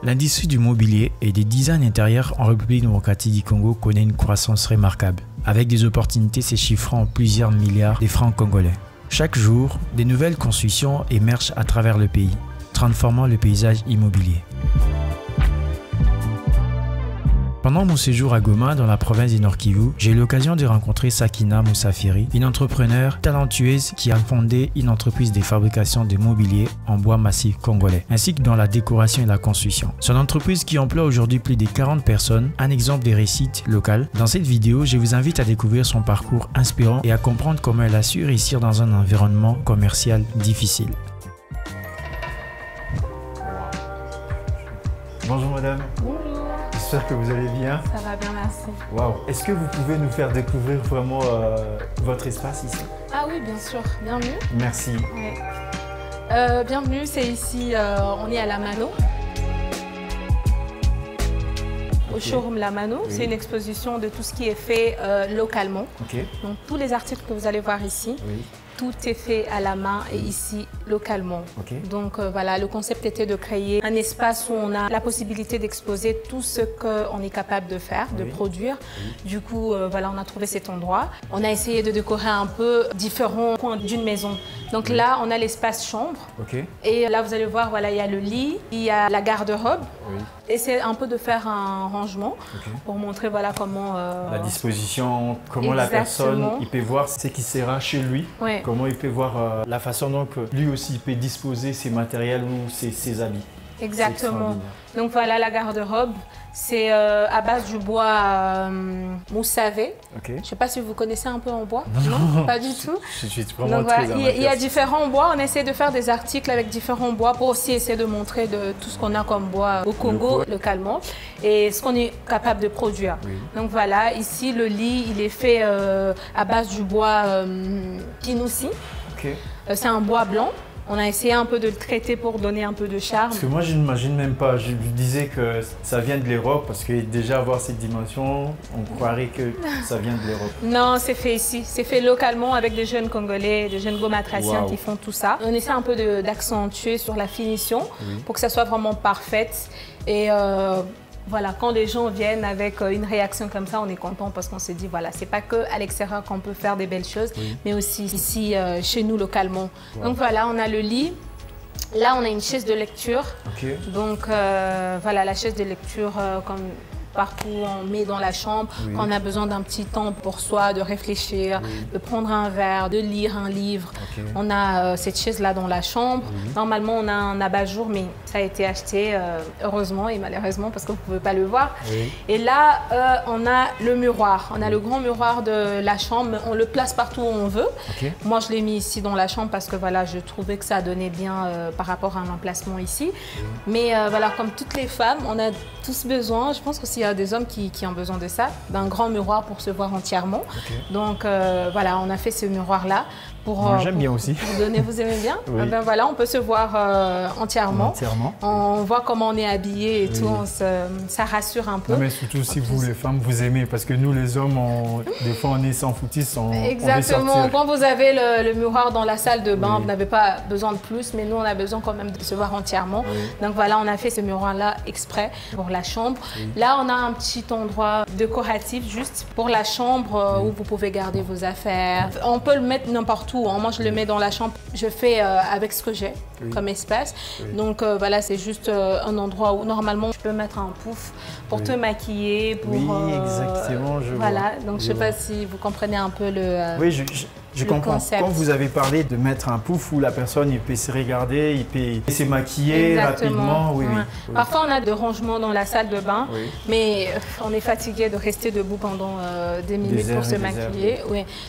L'industrie du mobilier et des designs intérieurs en République démocratique du Congo connaît une croissance remarquable, avec des opportunités se chiffrant en plusieurs milliards de francs congolais. Chaque jour, de nouvelles constructions émergent à travers le pays, transformant le paysage immobilier. Pendant mon séjour à Goma, dans la province du Nord Kivu, j'ai eu l'occasion de rencontrer Sakina Moussafiri, une entrepreneure talentueuse qui a fondé une entreprise de fabrication de mobilier en bois massif congolais, ainsi que dans la décoration et la construction. Son entreprise qui emploie aujourd'hui plus de 40 personnes, un exemple de réussite locale. Dans cette vidéo, je vous invite à découvrir son parcours inspirant et à comprendre comment elle a su réussir dans un environnement commercial difficile. Bonjour madame. Bonjour. J'espère que vous allez bien. Ça va bien, merci. Waouh. Est-ce que vous pouvez nous faire découvrir vraiment votre espace ici? Ah oui, bien sûr. Bienvenue. Merci. Ouais. Bienvenue, c'est ici, on est à La Mano. Au showroom La Mano, oui. C'est une exposition de tout ce qui est fait localement. Donc tous les articles que vous allez voir ici, oui. Tout est fait à la main et ici localement. Donc voilà, le concept était de créer un espace où on a la possibilité d'exposer tout ce qu'on est capable de faire, de produire. Du coup, voilà, on a trouvé cet endroit. On a essayé de décorer un peu différents coins d'une maison. Donc là, on a l'espace chambre. Et là, vous allez voir, voilà, il y a le lit, il y a la garde-robe. Et c'est un peu de faire un rangement pour montrer voilà comment... la disposition, comment la personne il peut voir ce qui sera chez lui, comment il peut voir la façon dont lui aussi il peut disposer ses matériels ou ses habits. Exactement. Donc voilà la garde-robe, c'est à base du bois moussavé. Je ne sais pas si vous connaissez un peu en bois. Non, pas du tout. Je suis vraiment donc, très il y a différents bois, on essaie de faire des articles avec différents bois pour aussi essayer de montrer de tout ce qu'on a comme bois au Congo localement et ce qu'on est capable de produire. Donc voilà, ici le lit il est fait à base du bois pinoussi. C'est un bois blanc. On a essayé un peu de le traiter pour donner un peu de charme. Parce que moi, je n'imagine même pas. Je disais que ça vient de l'Europe parce que déjà avoir cette dimension, on croirait que ça vient de l'Europe. Non, c'est fait ici. C'est fait localement avec des jeunes Congolais, des jeunes gomatraciens qui font tout ça. On essaie un peu d'accentuer sur la finition pour que ça soit vraiment parfaite. Et voilà, quand les gens viennent avec une réaction comme ça, on est content parce qu'on se dit, voilà, c'est pas que à l'extérieur qu'on peut faire des belles choses, mais aussi ici, chez nous, localement. Donc voilà, on a le lit. Là, on a une chaise de lecture. Donc voilà, la chaise de lecture, comme partout, on met dans la chambre. Quand on a besoin d'un petit temps pour soi, de réfléchir, de prendre un verre, de lire un livre. On a cette chaise-là dans la chambre. Normalement, on a un abat-jour, mais ça a été acheté, heureusement et malheureusement, parce que vous ne pouvez pas le voir. Et là, on a le miroir. On a le grand miroir de la chambre. On le place partout où on veut. Moi, je l'ai mis ici dans la chambre parce que voilà, je trouvais que ça donnait bien par rapport à un emplacement ici. Mais voilà, comme toutes les femmes, on a tous besoin, je pense aussi il y a des hommes qui ont besoin de ça, d'un grand miroir pour se voir entièrement. Donc voilà, on a fait ce miroir-là pour, j'aime bien aussi. Pour donner, vous aimez bien ben voilà, on peut se voir entièrement. On voit comment on est habillé et tout, ça rassure un peu. Non, mais surtout si vous, les femmes, vous aimez, parce que nous, les hommes, des fois, on est sans foutis, Exactement. Quand vous avez le miroir dans la salle de bain, vous n'avez pas besoin de plus, mais nous, on a besoin quand même de se voir entièrement. Donc voilà, on a fait ce miroir-là exprès pour la chambre. Là, on a un petit endroit décoratif juste pour la chambre où vous pouvez garder vos affaires. On peut le mettre n'importe où. Moi, je le mets dans la chambre. Je fais avec ce que j'ai comme espace. Donc voilà, c'est juste un endroit où normalement tu peux mettre un pouf pour te maquiller. Pour, exactement. Voilà, donc je ne sais pas si vous comprenez un peu le je comprends. Concept. Quand vous avez parlé de mettre un pouf où la personne il peut se regarder, il peut se maquiller rapidement. Parfois, on a des rangements dans la salle de bain, mais on est fatigué de rester debout pendant des minutes pour se maquiller.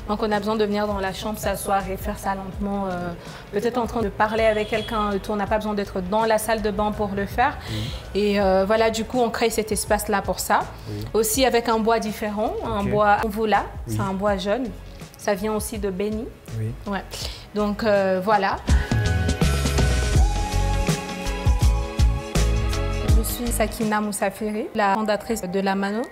Donc, on a besoin de venir dans la chambre, s'asseoir et faire ça lentement. Peut-être en train de parler avec quelqu'un, on n'a pas besoin d'être dans la salle de bain pour le faire. Et voilà, du coup, on crée cet espace-là pour ça. Aussi avec un bois différent, un bois Mvula, c'est un bois jaune. Ça vient aussi de Béni. Donc voilà. Je suis Sakina Moussafiri, la fondatrice de La Mano.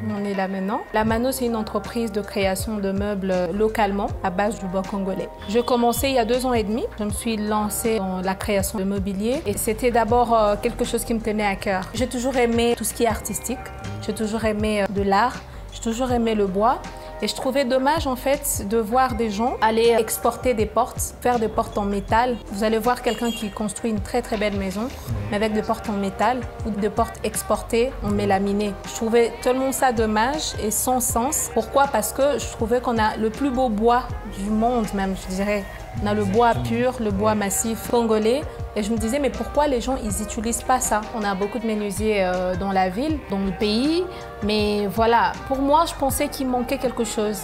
On est là maintenant. La Mano, c'est une entreprise de création de meubles localement à base du bois congolais. J'ai commencé il y a 2 ans et demi. Je me suis lancée dans la création de mobilier et c'était d'abord quelque chose qui me tenait à cœur. J'ai toujours aimé tout ce qui est artistique. J'ai toujours aimé de l'art. J'ai toujours aimé le bois. Et je trouvais dommage en fait de voir des gens aller exporter des portes, faire des portes en métal. Vous allez voir quelqu'un qui construit une très très belle maison, mais avec des portes en métal ou des portes exportées en mélaminé. Je trouvais tellement ça dommage et sans sens. Pourquoi? Parce que je trouvais qu'on a le plus beau bois du monde même, je dirais. On a le bois pur, le bois massif congolais. Et je me disais, mais pourquoi les gens, ils n'utilisent pas ça? On a beaucoup de menuisiers dans la ville, dans le pays. Mais voilà, pour moi, je pensais qu'il manquait quelque chose.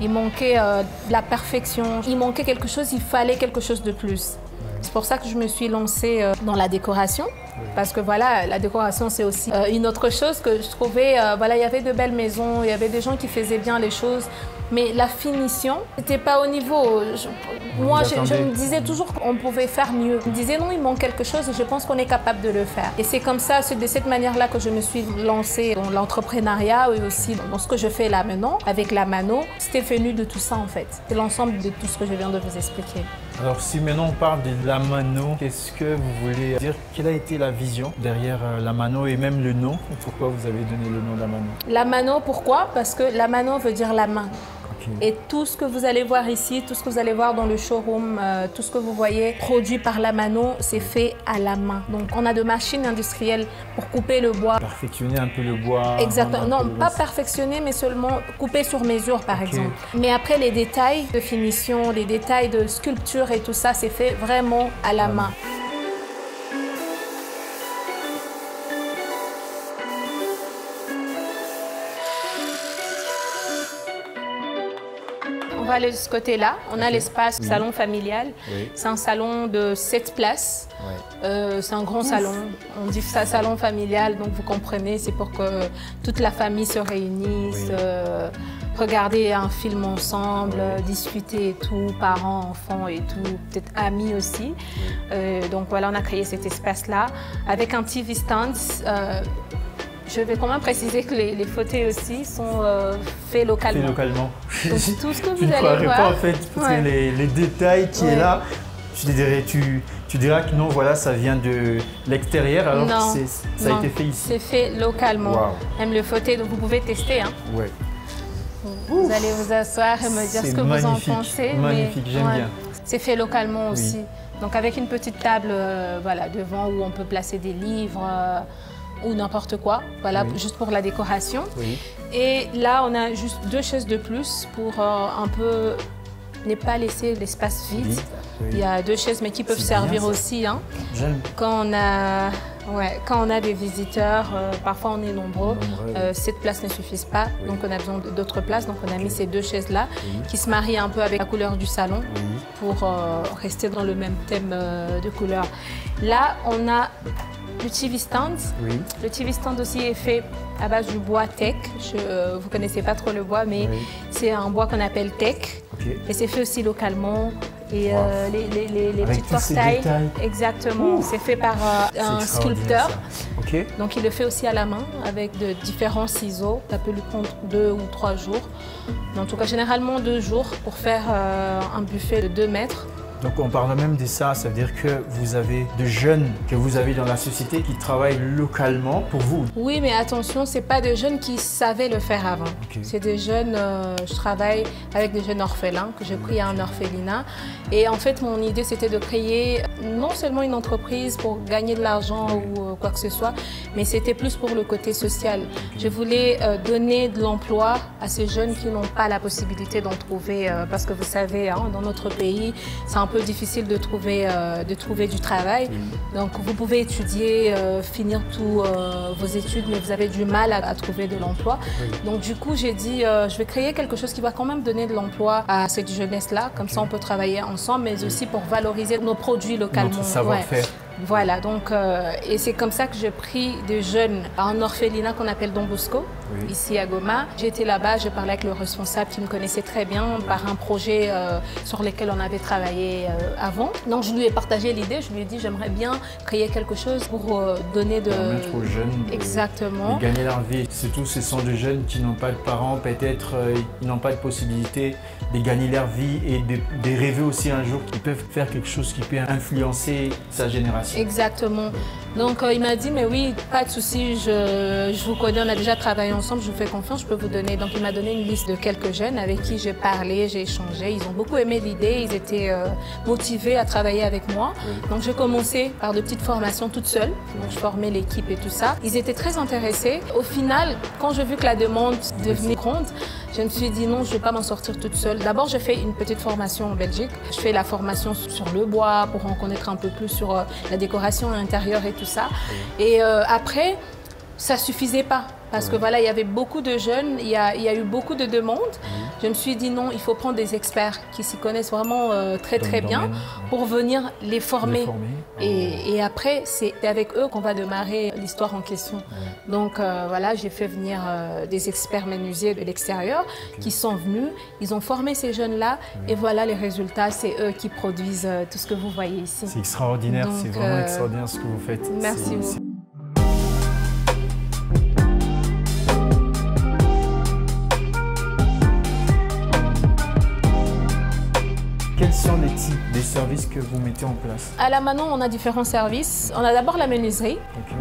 Il manquait de la perfection. Il manquait quelque chose, il fallait quelque chose de plus. C'est pour ça que je me suis lancée dans la décoration. Parce que voilà, la décoration, c'est aussi une autre chose que je trouvais. Voilà, il y avait de belles maisons, il y avait des gens qui faisaient bien les choses. Mais la finition, c'était pas au niveau. Moi, je me disais toujours qu'on pouvait faire mieux. Je me disais non, il manque quelque chose et je pense qu'on est capable de le faire. Et c'est comme ça, c'est de cette manière-là que je me suis lancée dans l'entrepreneuriat et aussi dans ce que je fais là maintenant avec la Mano. C'était venu de tout ça en fait. C'est l'ensemble de tout ce que je viens de vous expliquer. Alors si maintenant on parle de la Mano, qu'est-ce que vous voulez dire? Quelle a été la vision derrière la Mano et même le nom? Pourquoi vous avez donné le nom de la Mano? La Mano, pourquoi? Parce que la Mano veut dire la main. Et tout ce que vous allez voir ici, tout ce que vous allez voir dans le showroom, tout ce que vous voyez produit par la Mano, c'est fait à la main. Donc on a de machines industrielles pour couper le bois. Perfectionner un peu le bois. Exactement. Non, pas perfectionner, mais seulement couper sur mesure par exemple. Mais après les détails de finition, les détails de sculpture et tout ça, c'est fait vraiment à la main. On va aller de ce côté-là. On a l'espace salon familial. C'est un salon de 7 places. C'est un grand salon. On dit ça salon familial, donc vous comprenez, c'est pour que toute la famille se réunisse, regarder un film ensemble, discuter et tout, parents, enfants et tout, peut-être amis aussi. Donc voilà, on a créé cet espace-là avec un TV stand. Je vais quand même préciser que les fauteuils aussi sont faits localement. Donc, tout ce que vous allez voir. Tu ne croirais pas en fait, parce que les détails qui est là, tu diras que non, voilà, ça vient de l'extérieur alors que ça a été fait ici. C'est fait localement. Wow. Même le fauteuil, donc vous pouvez tester. Hein. Vous allez vous asseoir et me dire ce que vous en pensez. Magnifique, j'aime bien. C'est fait localement aussi. Donc avec une petite table voilà, devant où on peut placer des livres. Ou n'importe quoi, voilà, juste pour la décoration. Et là, on a juste 2 chaises de plus pour un peu ne pas laisser l'espace vide. Il y a 2 chaises, mais qui peuvent servir aussi. Hein. Quand on a des visiteurs, parfois on est nombreux, cette place ne suffit pas, donc on a besoin d'autres places. Donc on a mis ces 2 chaises-là qui se marient un peu avec la couleur du salon pour rester dans le même thème de couleur. Là, on a le TV stand. Le TV stand aussi est fait à base du bois teck. Vous ne connaissez pas trop le bois, mais c'est un bois qu'on appelle teck. Et c'est fait aussi localement. Et les petites portails, exactement, c'est fait par un sculpteur. Donc il le fait aussi à la main avec de différents ciseaux. Ça peut lui prendre 2 ou 3 jours. Mais en tout cas, généralement 2 jours pour faire un buffet de 2 mètres. Donc on parle même de ça, ça veut dire que vous avez de jeunes que vous avez dans la société qui travaillent localement pour vous. Oui, mais attention, ce n'est pas des jeunes qui savaient le faire avant. C'est des jeunes, je travaille avec des jeunes orphelins que j'ai pris à un orphelinat. Et en fait, mon idée, c'était de créer non seulement une entreprise pour gagner de l'argent ou quoi que ce soit, mais c'était plus pour le côté social. Je voulais donner de l'emploi à ces jeunes qui n'ont pas la possibilité d'en trouver, parce que vous savez, hein, dans notre pays, c'est un peu difficile de trouver du travail. Donc vous pouvez étudier, finir tous vos études, mais vous avez du mal à trouver de l'emploi. Donc du coup, j'ai dit, je vais créer quelque chose qui va quand même donner de l'emploi à cette jeunesse-là. Comme ça, on peut travailler ensemble, mais aussi pour valoriser nos produits localement. Notre savoir-faire. Voilà, donc, et c'est comme ça que j'ai pris des jeunes en orphelinat qu'on appelle Don Bosco, ici à Goma. J'étais là-bas, je parlais avec le responsable qui me connaissait très bien par un projet sur lequel on avait travaillé avant. Donc je lui ai partagé l'idée, je lui ai dit j'aimerais bien créer quelque chose pour donner de... Permettre aux jeunes Exactement. de gagner leur vie. Surtout ce sont des jeunes qui n'ont pas de parents, peut-être ils n'ont pas de possibilité de gagner leur vie et de rêver aussi un jour qu'ils peuvent faire quelque chose qui peut influencer sa génération. Exactement. Donc il m'a dit mais oui, pas de souci, je vous connais, on a déjà travaillé ensemble, je vous fais confiance, je peux vous donner. Donc il m'a donné une liste de quelques jeunes avec qui j'ai parlé, j'ai échangé. Ils ont beaucoup aimé l'idée, ils étaient motivés à travailler avec moi. Donc j'ai commencé par de petites formations toute seule. Donc je formais l'équipe et tout ça. Ils étaient très intéressés. Au final, quand j'ai vu que la demande devenait grande, je me suis dit non, je ne vais pas m'en sortir toute seule. D'abord, j'ai fait une petite formation en Belgique. Je fais la formation sur le bois pour en connaître un peu plus sur la décoration intérieure et tout ça. Et après, ça ne suffisait pas. Parce que voilà, il y avait beaucoup de jeunes, il y a eu beaucoup de demandes. Je me suis dit non, il faut prendre des experts qui s'y connaissent vraiment très bien pour venir les former. Et après, c'est avec eux qu'on va démarrer l'histoire en question. Donc voilà, j'ai fait venir des experts menuisiers de l'extérieur qui sont venus, ils ont formé ces jeunes-là et voilà les résultats, c'est eux qui produisent tout ce que vous voyez ici. C'est extraordinaire, c'est vraiment extraordinaire ce que vous faites. Merci beaucoup. Quels sont les types de services que vous mettez en place? À la Manon, on a différents services. On a d'abord la menuiserie,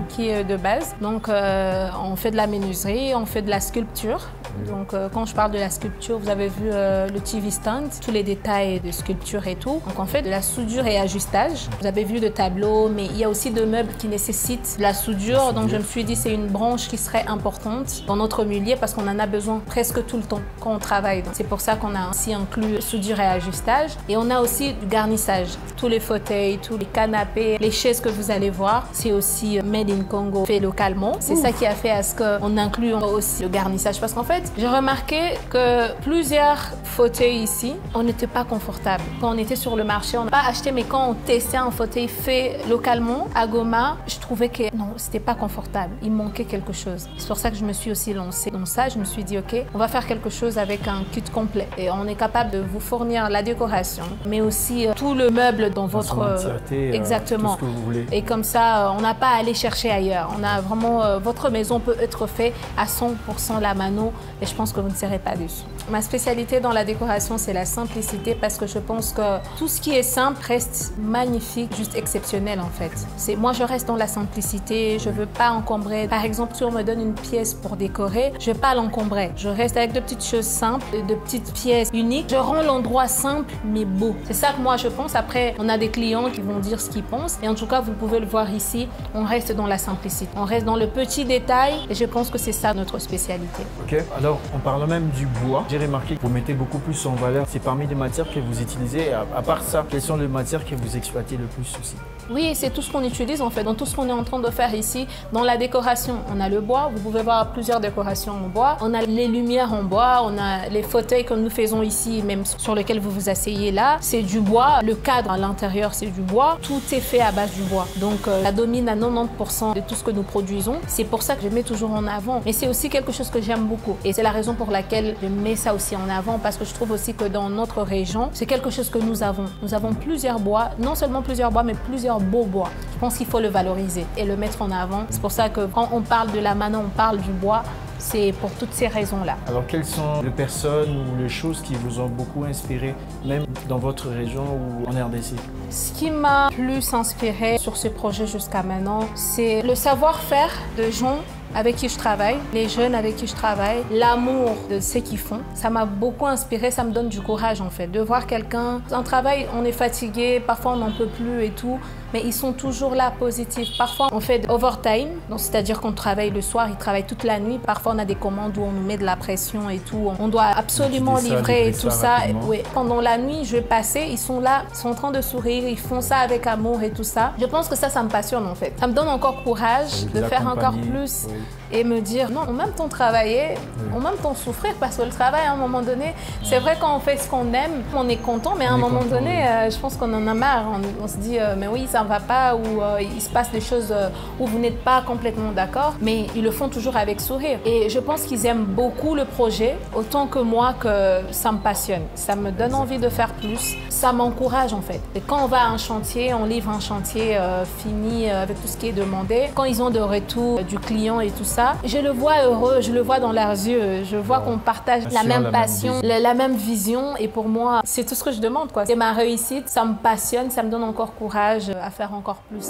qui est de base. Donc, on fait de la menuiserie, on fait de la sculpture. Donc, quand je parle de la sculpture, vous avez vu le TV stand, tous les détails de sculpture et tout. Donc, on fait de la soudure et ajustage. Vous avez vu de tableaux, mais il y a aussi de meubles qui nécessitent de la soudure. Donc, je me suis dit c'est une branche qui serait importante dans notre milieu parce qu'on en a besoin presque tout le temps quand on travaille. C'est pour ça qu'on a aussi inclus soudure et ajustage. Et on a aussi du garnissage. Tous les fauteuils, tous les canapés, les chaises que vous allez voir, c'est aussi made in Congo, fait localement. C'est ça qui a fait à ce qu'on inclut aussi le garnissage. Parce qu'en fait, j'ai remarqué que plusieurs fauteuils ici, on n'était pas confortable. Quand on était sur le marché, on n'a pas acheté, mais quand on testait un fauteuil fait localement à Goma, je trouvais que non, c'était pas confortable. Il manquait quelque chose. C'est pour ça que je me suis aussi lancée dans ça. Je me suis dit, OK, on va faire quelque chose avec un kit complet. Et on est capable de vous fournir la décoration, mais aussi tout le meuble dans votre... Exactement. Tout ce que vous voulez. Et comme ça, on n'a pas à aller chercher ailleurs. On a vraiment... votre maison peut être faite à 100% la mano et je pense que vous ne serez pas déçus. Ma spécialité dans la décoration, c'est la simplicité parce que je pense que tout ce qui est simple reste magnifique, juste exceptionnel en fait. Moi, je reste dans la simplicité. Je ne veux pas encombrer. Par exemple, si on me donne une pièce pour décorer, je ne vais pas l'encombrer. Je reste avec de petites choses simples, de petites pièces uniques. Je rends l'endroit simple mais beau. C'est ça que moi je pense. Après, on a des clients qui vont dire ce qu'ils pensent. Et en tout cas, vous pouvez le voir ici, on reste dans la simplicité. On reste dans le petit détail et je pense que c'est ça notre spécialité. Ok, alors en parlant même du bois, j'ai remarqué que vous mettez beaucoup plus en valeur. C'est parmi les matières que vous utilisez. À part ça, quelles sont les matières que vous exploitez le plus aussi? Oui, c'est tout ce qu'on utilise en fait, dans tout ce qu'on est en train de faire ici. Dans la décoration, on a le bois, vous pouvez voir plusieurs décorations en bois. On a les lumières en bois, on a les fauteuils que nous faisons ici, même sur lesquels vous vous asseyez là. C'est du bois, le cadre à l'intérieur c'est du bois. Tout est fait à base du bois. Donc ça domine à 90% de tout ce que nous produisons. C'est pour ça que je mets toujours en avant. Mais c'est aussi quelque chose que j'aime beaucoup. Et c'est la raison pour laquelle je mets ça aussi en avant parce que je trouve aussi que dans notre région, c'est quelque chose que nous avons. Nous avons plusieurs bois, non seulement plusieurs bois, mais plusieurs beau bois. Je pense qu'il faut le valoriser et le mettre en avant. C'est pour ça que quand on parle de la Manon, on parle du bois. C'est pour toutes ces raisons-là. Alors, quelles sont les personnes ou les choses qui vous ont beaucoup inspiré, même dans votre région ou en RDC? Ce qui m'a plus inspiré sur ce projet jusqu'à maintenant, c'est le savoir-faire de gens avec qui je travaille, les jeunes avec qui je travaille, l'amour de ce qu'ils font. Ça m'a beaucoup inspiré, ça me donne du courage en fait, de voir quelqu'un. En travail, on est fatigué, parfois on n'en peut plus et tout, mais ils sont toujours là, positifs. Parfois, on fait de overtime, c'est-à-dire qu'on travaille le soir, ils travaillent toute la nuit. Parfois, on a des commandes où on nous met de la pression et tout. On doit absolument livrer et tout ça. Oui. Pendant la nuit, je vais passer, ils sont là, ils sont en train de sourire, ils font ça avec amour et tout ça. Je pense que ça me passionne en fait. Ça me donne encore courage de faire encore plus. Oui. Et me dire, non, en même temps travailler, en même temps souffrir, parce que le travail, à un moment donné, c'est vrai quand on fait ce qu'on aime, on est content, mais à un moment donné, je pense qu'on en a marre. On se dit, mais oui, ça ne va pas ou il se passe des choses où vous n'êtes pas complètement d'accord, mais ils le font toujours avec sourire. Et je pense qu'ils aiment beaucoup le projet, autant que moi, que ça me passionne. Ça me donne envie de faire plus. Ça m'encourage en fait. Et quand on va à un chantier, on livre un chantier fini avec tout ce qui est demandé. Quand ils ont de retour du client et tout ça, je le vois heureux, je le vois dans leurs yeux. Je vois qu'on partage la même passion, la même vision. Et pour moi, c'est tout ce que je demande, quoi. C'est ma réussite, ça me passionne, ça me donne encore courage à faire encore plus.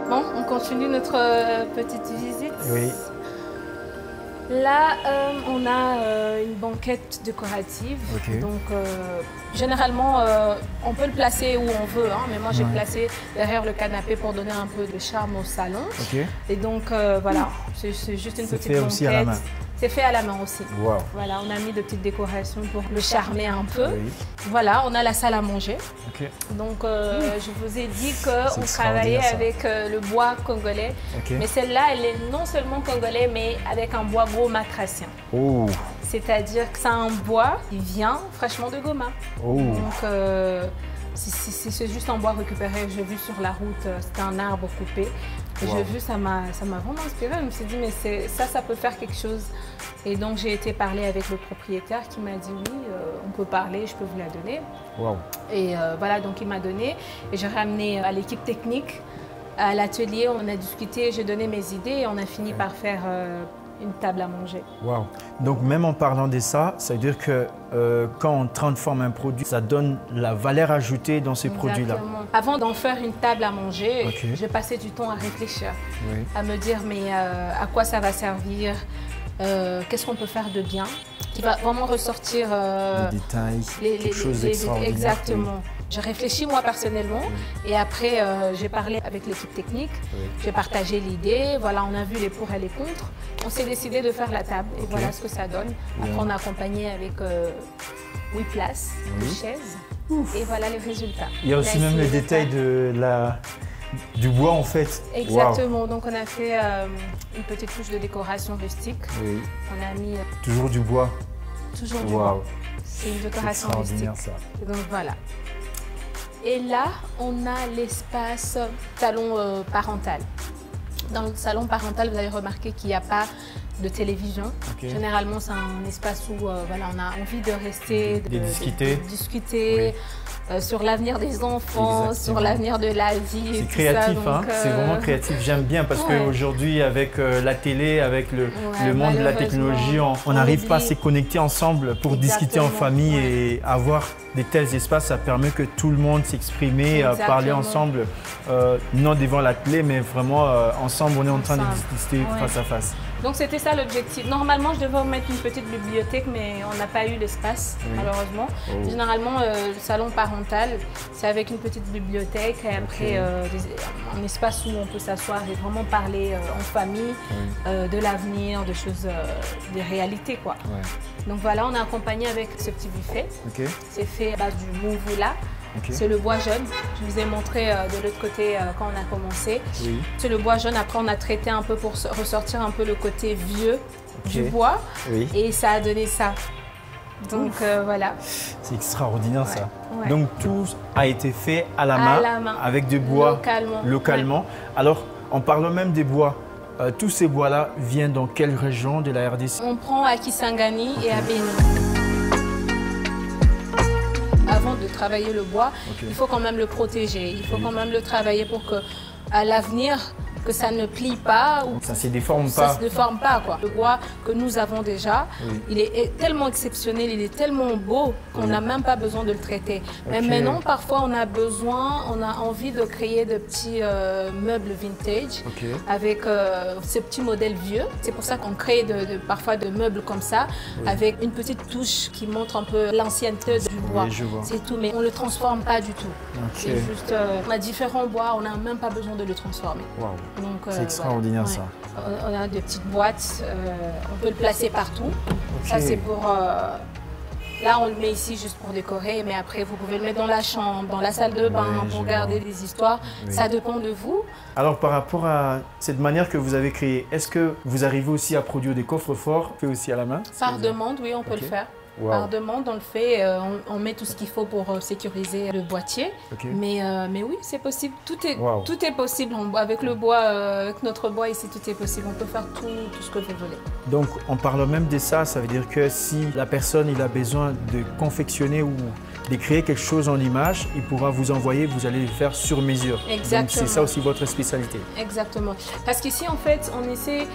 Bon, on continue notre petite visite. Oui. Là, on a une banquette décorative. Okay. Donc, généralement, on peut le placer où on veut, hein, mais moi, j'ai placé derrière le canapé pour donner un peu de charme au salon. Okay. Et donc, voilà, c'est juste une petite banquette. Aussi à la main. C'est fait à la main aussi. Wow. Voilà, on a mis de petites décorations pour le charmer un peu. Oui. Voilà, on a la salle à manger. Okay. Donc, je vous ai dit qu'on travaillait avec le bois congolais. Okay. Mais celle-là, elle est non seulement congolais, mais avec un bois gomatracien. Oh. C'est-à-dire que c'est un bois qui vient fraîchement de Goma. Oh. Donc, c'est juste un bois récupéré. J'ai vu sur la route, c'était un arbre coupé. Et j'ai vu, ça m'a vraiment inspiré. Je me suis dit, mais ça peut faire quelque chose. Et donc, j'ai été parler avec le propriétaire qui m'a dit, oui, on peut parler, je peux vous la donner. Wow. Et voilà, donc il m'a donné. Et j'ai ramené à l'équipe technique, à l'atelier, on a discuté, j'ai donné mes idées et on a fini par faire une table à manger. Wow. Donc, même en parlant de ça, ça veut dire que quand on transforme un produit, ça donne la valeur ajoutée dans ces produits-là. Avant d'en faire une table à manger, j'ai passé du temps à réfléchir, à me dire, mais à quoi ça va servir, qu'est-ce qu'on peut faire de bien, qui va vraiment ressortir les détails, quelque chose d'extraordinaire. Exactement. J'ai réfléchi moi personnellement et après j'ai parlé avec l'équipe technique, j'ai partagé l'idée, voilà, on a vu les pour et les contre, on s'est décidé de faire la table et voilà ce que ça donne. Après on a accompagné avec 8 places, 8 chaises et voilà les résultats. Il y a aussi même le détail du bois en fait. Exactement, wow. Donc on a fait une petite touche de décoration rustique. Oui. On a mis… Toujours du bois. Toujours du bois. C'est une décoration rustique. Ça. Et donc voilà. Et là, on a l'espace salon parental. Dans le salon parental, vous avez remarqué qu'il n'y a pas de télévision. Généralement, c'est un espace où voilà, on a envie de rester, de discuter. Sur l'avenir des enfants, sur l'avenir de la vie. C'est créatif, hein? C'est vraiment créatif. J'aime bien parce qu'aujourd'hui, avec la télé, avec le monde de la technologie, on n'arrive pas à se connecter ensemble pour discuter en famille et avoir de tels espaces. Ça permet que tout le monde s'exprime, parler ensemble, non devant la télé, mais vraiment ensemble, on est en train de discuter face à face. Donc c'était ça l'objectif. Normalement, je devais mettre une petite bibliothèque, mais on n'a pas eu l'espace, malheureusement. Généralement, le salon parental, c'est avec une petite bibliothèque et après un espace où on peut s'asseoir et vraiment parler en famille de l'avenir, de choses, des réalités, quoi. Donc voilà, on a accompagné avec ce petit buffet. C'est fait à base du mouvula. C'est le bois jaune. Je vous ai montré de l'autre côté quand on a commencé. C'est le bois jaune. Après, on a traité un peu pour ressortir un peu le côté vieux du bois. Et ça a donné ça. Donc voilà. C'est extraordinaire ça. Donc tout a été fait à la main. Avec du bois localement. Alors, en parlant même des bois, tous ces bois-là viennent dans quelle région de la RDC? On prend à Kisangani et à Bénin. Avant de travailler le bois, il faut quand même le protéger, il faut quand même le travailler pour qu'à l'avenir, que ça ne plie pas. Ou ça ne se déforme pas. Ça ne se déforme pas, quoi. Le bois que nous avons déjà, il est tellement exceptionnel, il est tellement beau qu'on n'a même pas besoin de le traiter. Mais maintenant, parfois, on a envie de créer de petits meubles vintage avec ces petits modèles vieux. C'est pour ça qu'on crée parfois de meubles comme ça, avec une petite touche qui montre un peu l'ancienneté du bois. C'est tout, mais on ne le transforme pas du tout. C'est juste, on a différents bois, on n'a même pas besoin de le transformer. C'est extraordinaire ça. On a des petites boîtes, on peut le placer partout. Ça c'est pour… là on le met ici juste pour décorer, mais après vous pouvez le mettre dans la chambre, dans la salle de bain, pour garder des histoires. Ça dépend de vous. Alors par rapport à cette manière que vous avez créée, est-ce que vous arrivez aussi à produire des coffres-forts faits aussi à la main? Par demande, oui, on peut le faire. Wow. Par demande, on le fait, on met tout ce qu'il faut pour sécuriser le boîtier. Okay. Mais oui, c'est possible. Tout est possible. Avec le bois, avec notre bois ici, tout est possible. On peut faire tout ce que vous voulez. Donc, on parle même de ça. Ça veut dire que si la personne il a besoin de confectionner ou de créer quelque chose en image, il pourra vous envoyer, vous allez le faire sur mesure. Exactement. Donc, c'est ça aussi votre spécialité. Exactement. Parce qu'ici, en fait, on essaie...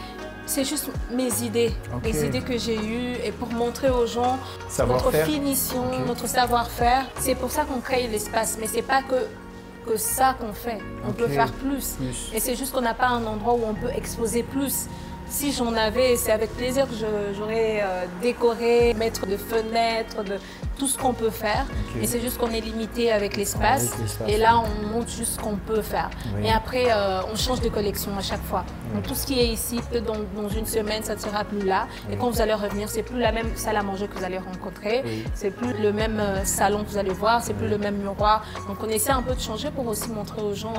C'est juste mes idées, les idées que j'ai eues et pour montrer aux gens notre finition, notre savoir-faire. C'est pour ça qu'on crée l'espace, mais c'est pas que ça qu'on fait. On peut faire plus. Et c'est juste qu'on n'a pas un endroit où on peut exposer plus. Si j'en avais, c'est avec plaisir que j'aurais décoré, mettre de fenêtres, tout ce qu'on peut faire. Et c'est juste qu'on est limité avec l'espace. Et là, on montre juste ce qu'on peut faire. Et après, on change de collection à chaque fois. Donc tout ce qui est ici, peut-être dans une semaine, ça ne sera plus là. Et quand vous allez revenir, c'est plus la même salle à manger que vous allez rencontrer. C'est plus le même salon que vous allez voir. C'est plus le même miroir. Donc on essaie un peu de changer pour aussi montrer aux gens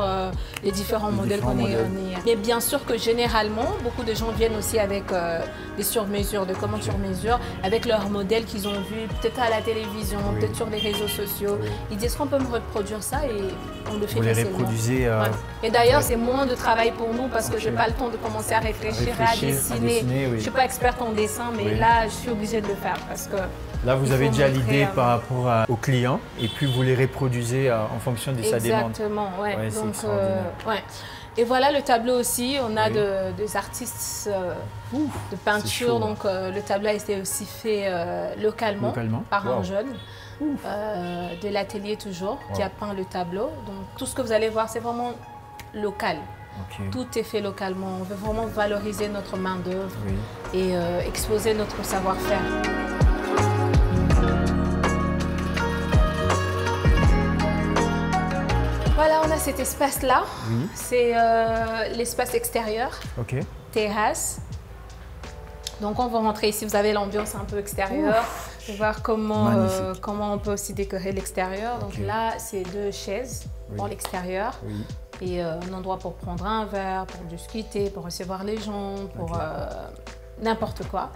les différents modèles qu'on est. Mais bien sûr que généralement, beaucoup de gens viennent aussi avec des sur-mesures, de commandes sur mesure, avec leurs modèles qu'ils ont vus peut-être à la télévision, peut-être sur les réseaux sociaux. Ils disent qu'on peut me reproduire ça et on le fait facilement. Vous les reproduisez. Et d'ailleurs, c'est moins de travail pour nous parce que je n'ai pas le temps de commencer à réfléchir, à dessiner. Je ne suis pas experte en dessin, mais là, je suis obligée de le faire parce que... Là, vous avez déjà l'idée par rapport au client et puis vous les reproduisez en fonction de sa demande. Exactement, ouais. Donc, Et voilà le tableau aussi, on a des artistes de peinture, donc le tableau a été aussi fait localement par un jeune de l'atelier toujours qui a peint le tableau. Donc tout ce que vous allez voir, c'est vraiment local. Tout est fait localement. On veut vraiment valoriser notre main-d'œuvre et exposer notre savoir-faire. Voilà, on a cet espace-là. C'est l'espace extérieur, terrasse. Donc on va rentrer ici, vous avez l'ambiance un peu extérieure. Je vais voir comment on peut aussi décorer l'extérieur. Donc là, c'est 2 chaises pour l'extérieur. Et un endroit pour prendre un verre, pour discuter, pour recevoir les gens, pour n'importe quoi.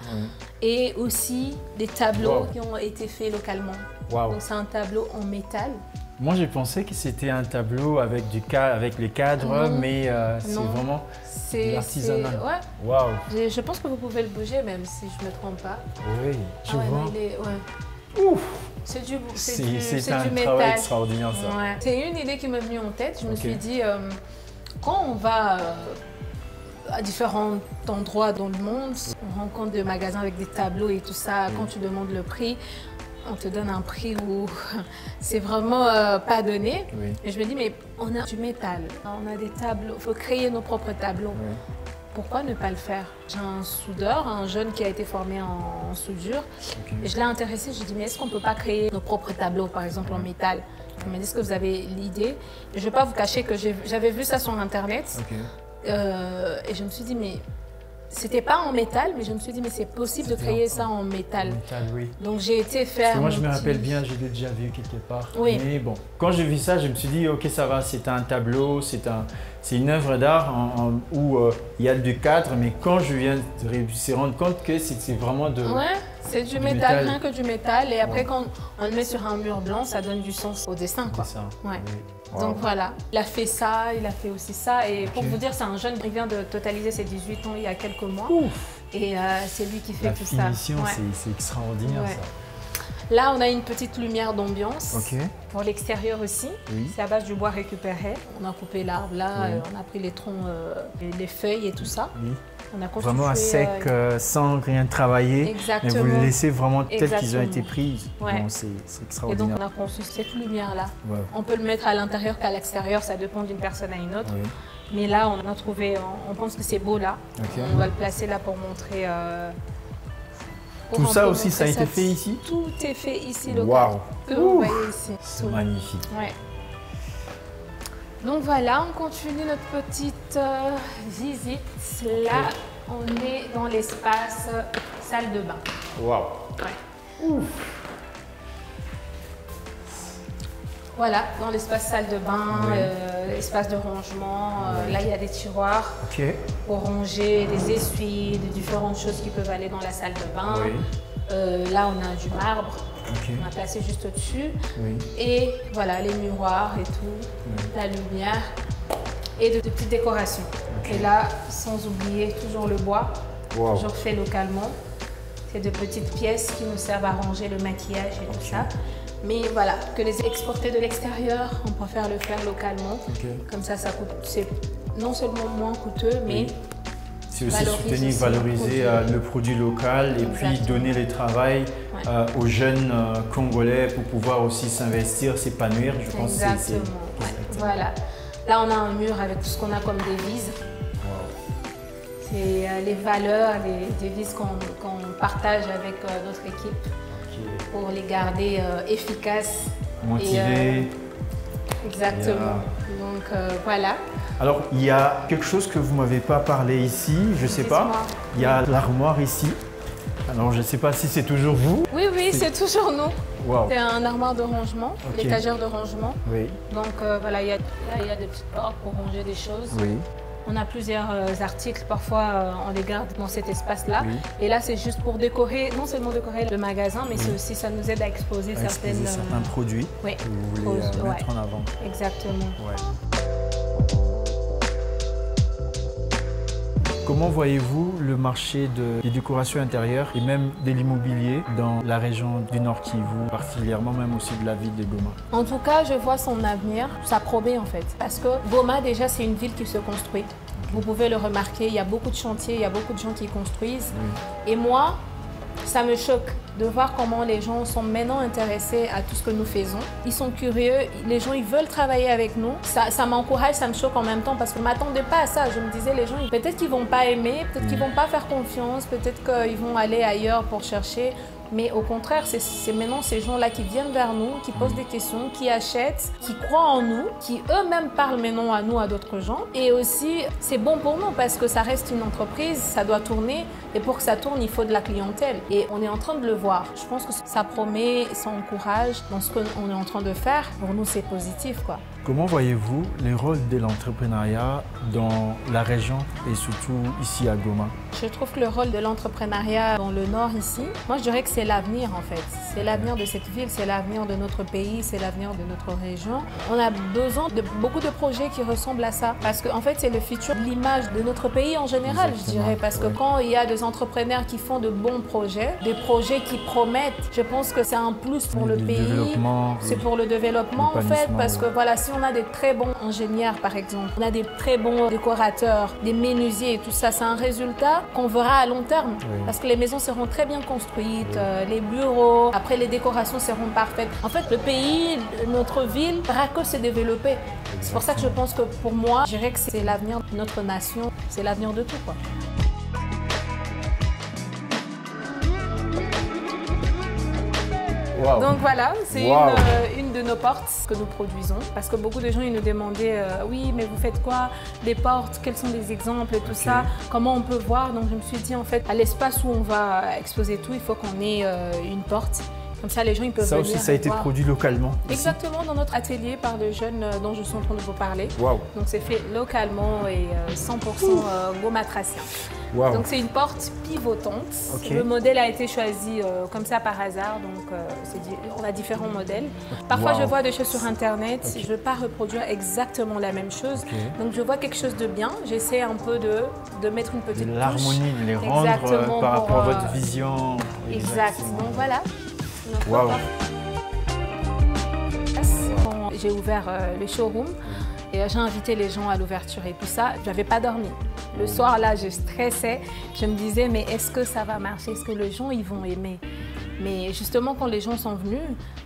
Et aussi des tableaux qui ont été faits localement. Donc c'est un tableau en métal. Moi, j'ai pensé que c'était un tableau avec les cadres, mais c'est vraiment de l'artisanal. Je pense que vous pouvez le bouger, même si je ne me trompe pas. Oui, je vois. C'est du un métal. Travail extraordinaire, ça. C'est une idée qui m'est venue en tête. Je me suis dit, quand on va à différents endroits dans le monde, on rencontre des magasins avec des tableaux et tout ça. Quand tu demandes le prix, on te donne un prix où c'est vraiment pas donné. Et je me dis, mais on a du métal, on a des tableaux, il faut créer nos propres tableaux. Pourquoi ne pas le faire? J'ai un soudeur, un jeune qui a été formé en soudure. Et je l'ai intéressé, je lui ai dit, mais est-ce qu'on ne peut pas créer nos propres tableaux, par exemple en métal? Il m'a dit, est-ce que vous avez l'idée? Je ne vais pas vous cacher que j'avais vu ça sur Internet. Et je me suis dit, mais c'était pas en métal, mais je me suis dit, mais c'est possible de créer ça en métal. Donc j'ai été faire. Moi, je me rappelle bien, je l'ai déjà vu quelque part. Mais bon, quand j'ai vu ça, je me suis dit, ok, ça va, c'est un tableau, c'est une œuvre d'art où il y a du cadre, mais quand je viens de me rendre compte que c'est vraiment de. C'est du métal, rien que du métal. Et après, quand on le met sur un mur blanc, ça donne du sens au dessin, quoi. Donc voilà, il a fait ça, il a fait aussi ça. Et pour vous dire, c'est un jeune qui vient de totaliser ses 18 ans il y a quelques mois. Et c'est lui qui fait tout ça. La finition, c'est extraordinaire, ça. Là, on a une petite lumière d'ambiance pour l'extérieur aussi. C'est à base du bois récupéré. On a coupé l'arbre là, on a pris les troncs, les feuilles et tout ça. On a vraiment à sec, sans rien travailler. Exactement. Mais vous les laissez vraiment tels qu'ils ont été pris. C'est extraordinaire. Et donc on a conçu cette lumière-là. On peut le mettre à l'intérieur qu'à l'extérieur, ça dépend d'une personne à une autre. Mais là, on a trouvé, on pense que c'est beau là. On va le placer là pour montrer. Tout ça aussi, ça a été fait ici? Tout est fait ici, local. Que vous voyez ici. C'est magnifique. Donc voilà, on continue notre petite visite. Là, on est dans l'espace salle de bain. Voilà, dans l'espace salle de bain, l'espace de rangement. Là, il y a des tiroirs pour ranger des essuies, des différentes choses qui peuvent aller dans la salle de bain. Là, on a du marbre. On a placé juste au-dessus. Et voilà, les miroirs et tout, la lumière et de petites décorations. Et là, sans oublier toujours le bois, toujours fait localement. C'est de petites pièces qui nous servent à ranger le maquillage et tout ça. Mais voilà, que les exporter de l'extérieur, on préfère le faire localement. Comme ça, ça coûte, c'est non seulement moins coûteux, mais c'est aussi soutenir, valoriser le produit local et puis donner le travail aux jeunes Congolais pour pouvoir aussi s'investir, s'épanouir. Je pense que c'est voilà. Là, on a un mur avec tout ce qu'on a comme devises. C'est les valeurs, les devises qu'on partage avec notre équipe pour les garder efficaces. Motivés. Exactement. Donc voilà. Alors, il y a quelque chose que vous ne m'avez pas parlé ici, je ne sais pas. Il y a l'armoire ici. Alors, je ne sais pas si c'est toujours vous. Oui, c'est toujours nous. C'est un armoire de rangement, l'étagère de rangement. Donc voilà, il y a des petites portes pour ranger des choses. On a plusieurs articles, parfois on les garde dans cet espace-là. Et là, c'est juste pour décorer, non seulement décorer le magasin, mais c'est aussi, ça nous aide à exposer certains produits que vous voulez mettre en avant. Exactement. Comment voyez-vous le marché des décorations intérieures et même de l'immobilier dans la région du Nord Kivu, particulièrement même aussi de la ville de Goma? En tout cas, je vois son avenir, sa promesse en fait. Parce que Goma, déjà, c'est une ville qui se construit. Vous pouvez le remarquer, il y a beaucoup de chantiers, il y a beaucoup de gens qui construisent. Et moi, ça me choque de voir comment les gens sont maintenant intéressés à tout ce que nous faisons. Ils sont curieux, les gens ils veulent travailler avec nous. Ça m'encourage, ça me choque en même temps parce que je ne m'attendais pas à ça. Je me disais, les gens, peut-être qu'ils ne vont pas aimer, peut-être qu'ils ne vont pas faire confiance, peut-être qu'ils vont aller ailleurs pour chercher. Mais au contraire, c'est maintenant ces gens-là qui viennent vers nous, qui posent des questions, qui achètent, qui croient en nous, qui eux-mêmes parlent maintenant à nous, à d'autres gens. Et aussi, c'est bon pour nous parce que ça reste une entreprise, ça doit tourner. Et pour que ça tourne, il faut de la clientèle. Et on est en train de le voir. Je pense que ça promet, ça encourage dans ce qu'on est en train de faire. Pour nous, c'est positif, quoi. Comment voyez-vous les rôles de l'entrepreneuriat dans la région et surtout ici à Goma? Je trouve que le rôle de l'entrepreneuriat dans le Nord ici, moi je dirais que c'est l'avenir en fait. C'est l'avenir de cette ville, c'est l'avenir de notre pays, c'est l'avenir de notre région. On a besoin de beaucoup de projets qui ressemblent à ça parce qu'en fait c'est le futur, l'image de notre pays en général, je dirais. Parce que quand il y a des entrepreneurs qui font de bons projets, des projets qui promettent, je pense que c'est un plus pour le pays. C'est pour le développement en fait parce que voilà, si on a des très bons ingénieurs par exemple, on a des très bons décorateurs, des menuisiers et tout ça, c'est un résultat qu'on verra à long terme parce que les maisons seront très bien construites, les bureaux, après les décorations seront parfaites. En fait, le pays, notre ville, pourra que se développer. C'est pour ça que je pense que pour moi, je dirais que c'est l'avenir de notre nation, c'est l'avenir de tout, quoi. Wow. Donc voilà, c'est une de nos portes que nous produisons parce que beaucoup de gens ils nous demandaient oui mais vous faites quoi, des portes, quels sont les exemples et tout ça, comment on peut voir. Donc je me suis dit en fait à l'espace où on va exposer tout, il faut qu'on ait une porte. Comme ça, les gens ils peuvent venir. Ça aussi, ça a été produit localement. Exactement, dans notre atelier par le jeune dont je suis en train de vous parler. Wow. Donc c'est fait localement et 100% gomatracien. Wow. Donc c'est une porte pivotante. Le modèle a été choisi comme ça par hasard. Donc on a différents modèles. Parfois je vois des choses sur internet. Je ne veux pas reproduire exactement la même chose. Donc je vois quelque chose de bien. J'essaie un peu de mettre une petite touche. L'harmonie, de les rendre par rapport à votre vision. Exact. Donc voilà. Wow. Quand j'ai ouvert le showroom et j'ai invité les gens à l'ouverture et tout ça, je n'avais pas dormi. Le soir là, je stressais. Je me disais mais est-ce que ça va marcher? Est-ce que les gens ils vont aimer? Mais justement quand les gens sont venus,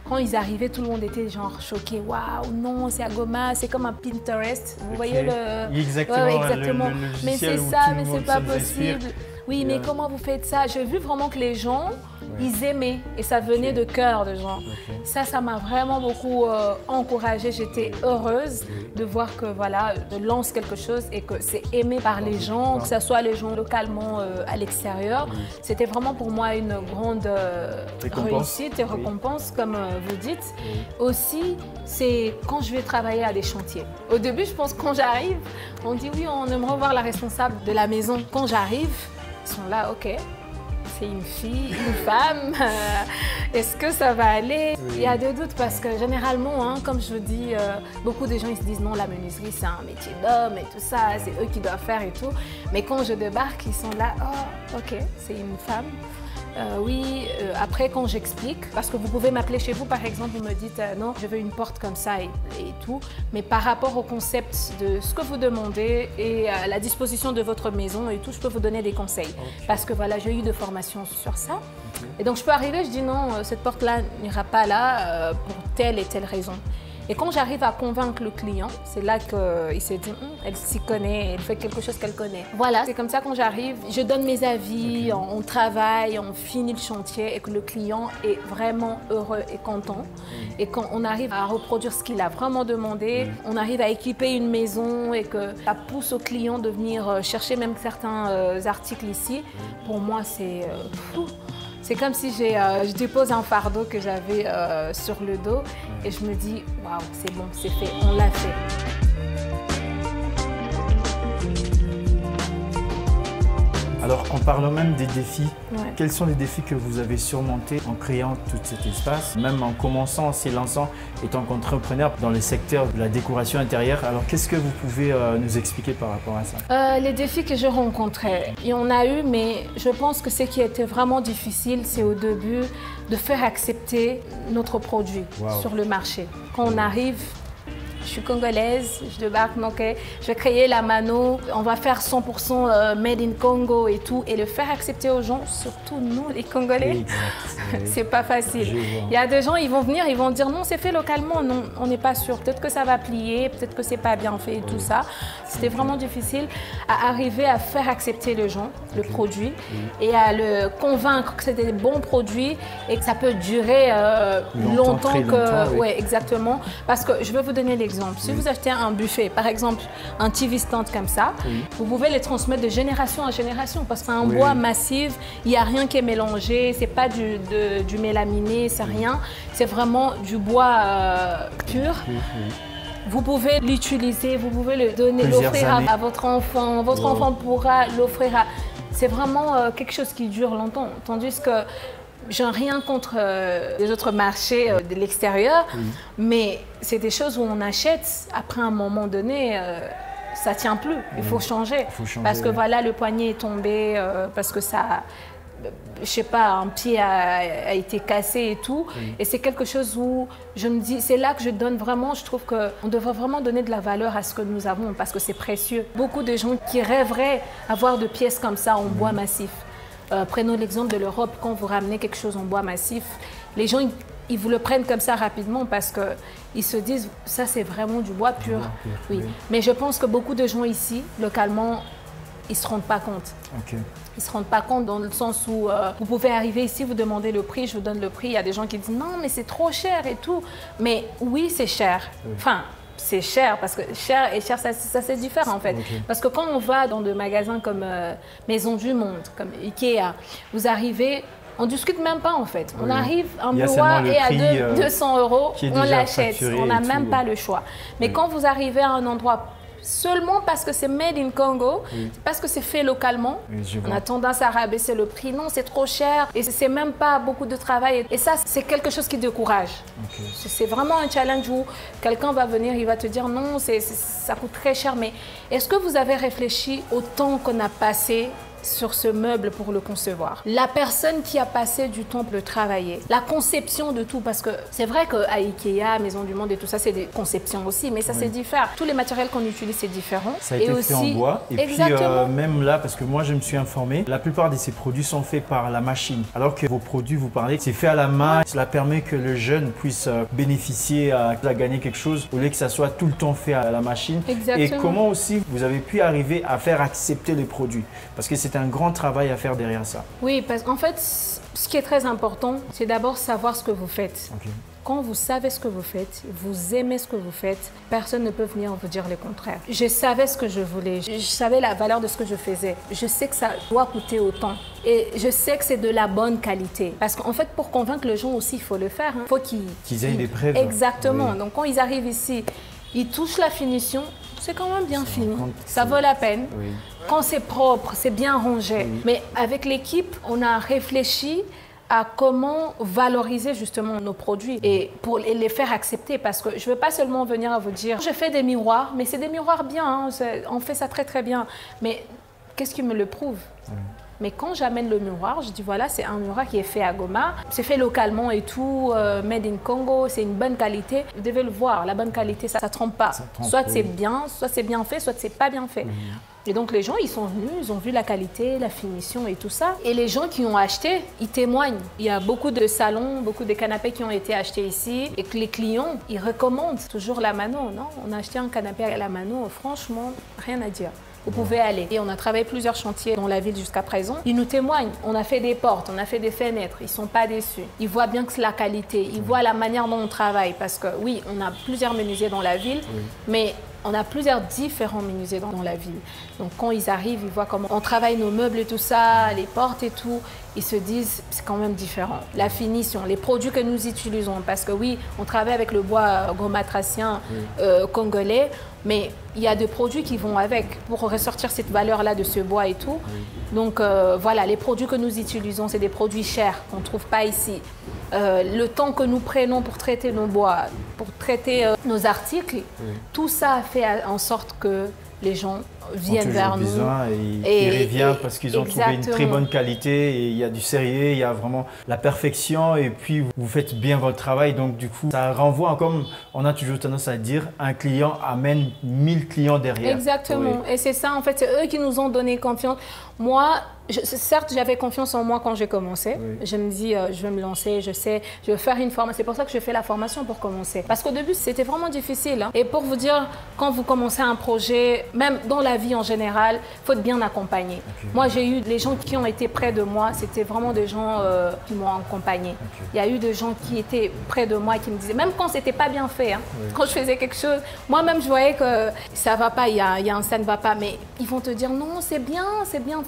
quand ils arrivaient, tout le monde était genre choqué. Waouh, non, c'est à Goma, c'est comme un Pinterest. Vous voyez le... Exactement. Mais c'est ça, mais c'est pas possible. Oui, mais comment vous faites ça? J'ai vu vraiment que les gens, ils aimaient et ça venait de cœur de gens. Ça m'a vraiment beaucoup encouragée. J'étais heureuse de voir que voilà, je lance quelque chose et que c'est aimé par les gens, que ce soit les gens localement à l'extérieur. C'était vraiment pour moi une grande réussite et récompense, comme vous dites. Aussi, c'est quand je vais travailler à des chantiers. Au début, je pense que quand j'arrive, on dit oui, on aimerait voir la responsable de la maison. Quand j'arrive, ils sont là, ok. c'est une fille, une femme, est-ce que ça va aller? Il y a des doutes parce que généralement, hein, comme je vous dis, beaucoup de gens ils se disent non, la menuiserie c'est un métier d'homme et tout ça, c'est eux qui doivent faire et tout. Mais quand je débarque, ils sont là, oh ok, c'est une femme. Oui, après quand j'explique, parce que vous pouvez m'appeler chez vous par exemple, vous me dites non, je veux une porte comme ça et tout, mais par rapport au concept de ce que vous demandez et à la disposition de votre maison et tout, je peux vous donner des conseils. Okay. Parce que voilà, j'ai eu de formation sur ça. Okay. Et donc je peux arriver, je dis non, cette porte-là n'ira pas là pour telle et telle raison. Et quand j'arrive à convaincre le client, c'est là qu'il se dit elle s'y connaît, elle fait quelque chose qu'elle connaît. Voilà, c'est comme ça quand j'arrive, je donne mes avis, on travaille, on finit le chantier et que le client est vraiment heureux et content. Et quand on arrive à reproduire ce qu'il a vraiment demandé, on arrive à équiper une maison et que ça pousse au client de venir chercher même certains articles ici, pour moi c'est c'est comme si je dépose un fardeau que j'avais sur le dos et je me dis, waouh, c'est bon, c'est fait, on l'a fait. Alors, en parlant même des défis, quels sont les défis que vous avez surmontés en créant tout cet espace, même en commençant, en s'élançant, étant entrepreneur dans le secteur de la décoration intérieure? Alors, qu'est-ce que vous pouvez nous expliquer par rapport à ça? Les défis que je rencontrais, il y en a eu, mais je pense que ce qui était vraiment difficile, c'est au début de faire accepter notre produit sur le marché. Quand on arrive, je suis congolaise, je débarque, donc je vais créer la mano, on va faire 100% made in Congo et tout, et le faire accepter aux gens, surtout nous les Congolais, c'est pas facile. Il y a des gens, ils vont venir, ils vont dire non, c'est fait localement, non, on n'est pas sûr, peut-être que ça va plier, peut-être que c'est pas bien fait et tout ça. C'était vraiment difficile à arriver à faire accepter les gens, le produit, et à le convaincre que c'était des bons produits et que ça peut durer longtemps que... oui. Ouais, exactement, parce que je vais vous donner l'exemple. Si vous achetez un buffet, par exemple un TV stand comme ça, vous pouvez les transmettre de génération en génération parce que c'est un bois massif, il n'y a rien qui est mélangé, c'est pas du mélaminé, c'est rien, c'est vraiment du bois pur. Vous pouvez l'utiliser, vous pouvez le donner, l'offrir à votre enfant enfant pourra l'offrir à... C'est vraiment quelque chose qui dure longtemps, tandis que j'ai rien contre les autres marchés de l'extérieur, mais c'est des choses où on achète, après un moment donné, ça ne tient plus, il faut changer. Parce que voilà, le poignet est tombé, parce que ça, je sais pas, un pied a été cassé et tout. Et c'est quelque chose où je me dis, c'est là que je donne vraiment, je trouve qu'on devrait vraiment donner de la valeur à ce que nous avons, parce que c'est précieux. Beaucoup de gens qui rêveraient avoir de pièces comme ça en bois massif. Prenons l'exemple de l'Europe, quand vous ramenez quelque chose en bois massif, les gens ils vous le prennent comme ça rapidement parce qu'ils se disent ça c'est vraiment du bois pur. Oui. Mais je pense que beaucoup de gens ici, localement, ils ne se rendent pas compte. Ils ne se rendent pas compte dans le sens où vous pouvez arriver ici, vous demandez le prix, je vous donne le prix, il y a des gens qui disent non mais c'est trop cher et tout. Mais oui c'est cher. Enfin, c'est cher, parce que cher et cher, ça c'est différent en fait. Parce que quand on va dans des magasins comme Maison du Monde, comme Ikea, vous arrivez, on ne discute même pas en fait. On arrive, un bois et à 200 €, on l'achète, on n'a même pas le choix. Mais quand vous arrivez à un endroit seulement parce que c'est made in Congo, parce que c'est fait localement, on a tendance à rabaisser le prix. Non, c'est trop cher et c'est même pas beaucoup de travail. Et ça, c'est quelque chose qui décourage. C'est vraiment un challenge où quelqu'un va venir, il va te dire non, ça coûte très cher. Mais est-ce que vous avez réfléchi au temps qu'on a passé sur ce meuble pour le concevoir? La personne qui a passé du temps pour le travailler, la conception de tout, parce que c'est vrai qu'à Ikea, Maison du Monde et tout ça, c'est des conceptions aussi, mais ça c'est différent. Tous les matériels qu'on utilise, c'est différent. Ça a été fait en bois. Et puis même là, parce que moi je me suis informé, la plupart de ces produits sont faits par la machine. Alors que vos produits, vous parlez, c'est fait à la main. Cela permet que le jeune puisse bénéficier, à gagner quelque chose, au lieu que ça soit tout le temps fait à la machine. Et comment aussi vous avez pu arriver à faire accepter les produits? Parce que c'est un grand travail à faire derrière ça. Oui, parce qu'en fait, ce qui est très important, c'est d'abord savoir ce que vous faites. Quand vous savez ce que vous faites, vous aimez ce que vous faites, personne ne peut venir vous dire le contraire. Je savais ce que je voulais, je savais la valeur de ce que je faisais. Je sais que ça doit coûter autant et je sais que c'est de la bonne qualité. Parce qu'en fait, pour convaincre les gens aussi, il faut le faire. Il faut qu'ils aient des preuves. Exactement. Donc quand ils arrivent ici, ils touchent la finition, c'est quand même bien fini. Ça vaut la peine. Oui. Quand c'est propre, c'est bien rangé. Oui. Mais avec l'équipe, on a réfléchi à comment valoriser justement nos produits et pour les faire accepter, parce que je ne veux pas seulement venir à vous dire je fais des miroirs, mais c'est des miroirs bien, hein, on fait ça très très bien, mais qu'est-ce qui me le prouve? Mais quand j'amène le miroir, je dis voilà, c'est un miroir qui est fait à Goma, c'est fait localement et tout, made in Congo, c'est une bonne qualité. Vous devez le voir, la bonne qualité, ça ne trompe pas. Soit c'est bien, soit c'est bien fait, soit c'est pas bien fait. Et donc les gens, ils sont venus, ils ont vu la qualité, la finition et tout ça. Et les gens qui ont acheté, ils témoignent. Il y a beaucoup de salons, beaucoup de canapés qui ont été achetés ici. Et que les clients, ils recommandent toujours la Mano. Non, on a acheté un canapé à la Mano, franchement, rien à dire. Vous pouvez aller. Et on a travaillé plusieurs chantiers dans la ville jusqu'à présent. Ils nous témoignent. On a fait des portes, on a fait des fenêtres. Ils ne sont pas déçus. Ils voient bien que c'est la qualité. Ils voient la manière dont on travaille. Parce que oui, on a plusieurs menuisiers dans la ville, mais on a plusieurs différents menuisiers dans la ville. Donc quand ils arrivent, ils voient comment on travaille nos meubles et tout ça, les portes et tout. Ils se disent, c'est quand même différent. La finition, les produits que nous utilisons. Parce que oui, on travaille avec le bois gomatracien congolais, mais il y a des produits qui vont avec pour ressortir cette valeur-là de ce bois et tout. Donc voilà, les produits que nous utilisons, c'est des produits chers qu'on ne trouve pas ici. Le temps que nous prenons pour traiter nos bois, pour traiter nos articles, tout ça fait en sorte que les gens viennent vers nous. Et ils reviennent parce qu'ils ont trouvé une très bonne qualité et il y a du sérieux, il y a vraiment la perfection et puis vous faites bien votre travail. Donc du coup, ça renvoie, comme on a toujours tendance à dire, un client amène 1000 clients derrière. Exactement. Et c'est ça, en fait, c'est eux qui nous ont donné confiance. Moi, certes, j'avais confiance en moi quand j'ai commencé. Je me dis, je vais me lancer, je sais, je vais faire une formation. C'est pour ça que je fais la formation pour commencer. Parce qu'au début, c'était vraiment difficile. Hein. Et pour vous dire, quand vous commencez un projet, même dans la vie en général, il faut être bien accompagné. Moi, j'ai eu les gens qui ont été près de moi, c'était vraiment des gens qui m'ont accompagné. Il y a eu des gens qui étaient près de moi qui me disaient, même quand c'était pas bien fait, hein, quand je faisais quelque chose, moi-même, je voyais que ça va pas, ça ne va pas, mais ils vont te dire, non, c'est bien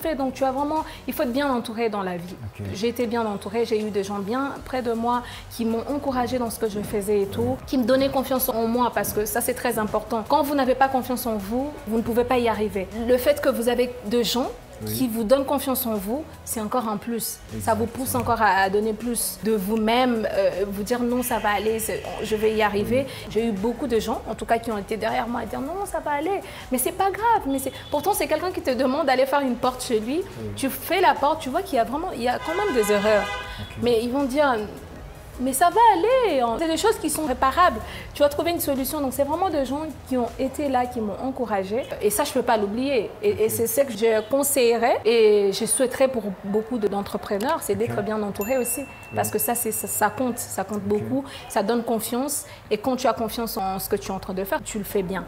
fait. Donc, tu as vraiment, il faut être bien entouré dans la vie. J'ai été bien entourée, j'ai eu des gens bien près de moi qui m'ont encouragée dans ce que je faisais et tout, qui me donnaient confiance en moi parce que ça, c'est très important. Quand vous n'avez pas confiance en vous, vous ne pouvez pas y arriver. Le fait que vous avez des gens qui vous donnent confiance en vous, c'est encore un plus. Ça vous pousse encore à donner plus de vous-même, vous dire non, ça va aller, je vais y arriver. J'ai eu beaucoup de gens, en tout cas, qui ont été derrière moi à dire non, ça va aller, mais c'est pas grave. Mais pourtant, c'est quelqu'un qui te demande d'aller faire une porte chez lui. Tu fais la porte, tu vois qu'il y a quand même des erreurs. Mais ils vont dire, mais ça va aller, c'est des choses qui sont réparables. Tu vas trouver une solution. Donc, c'est vraiment des gens qui ont été là, qui m'ont encouragée. Et ça, je ne peux pas l'oublier. Et c'est ce que je conseillerais et je souhaiterais pour beaucoup d'entrepreneurs, c'est d'être bien entouré aussi. Parce que ça compte beaucoup, ça donne confiance. Et quand tu as confiance en ce que tu es en train de faire, tu le fais bien.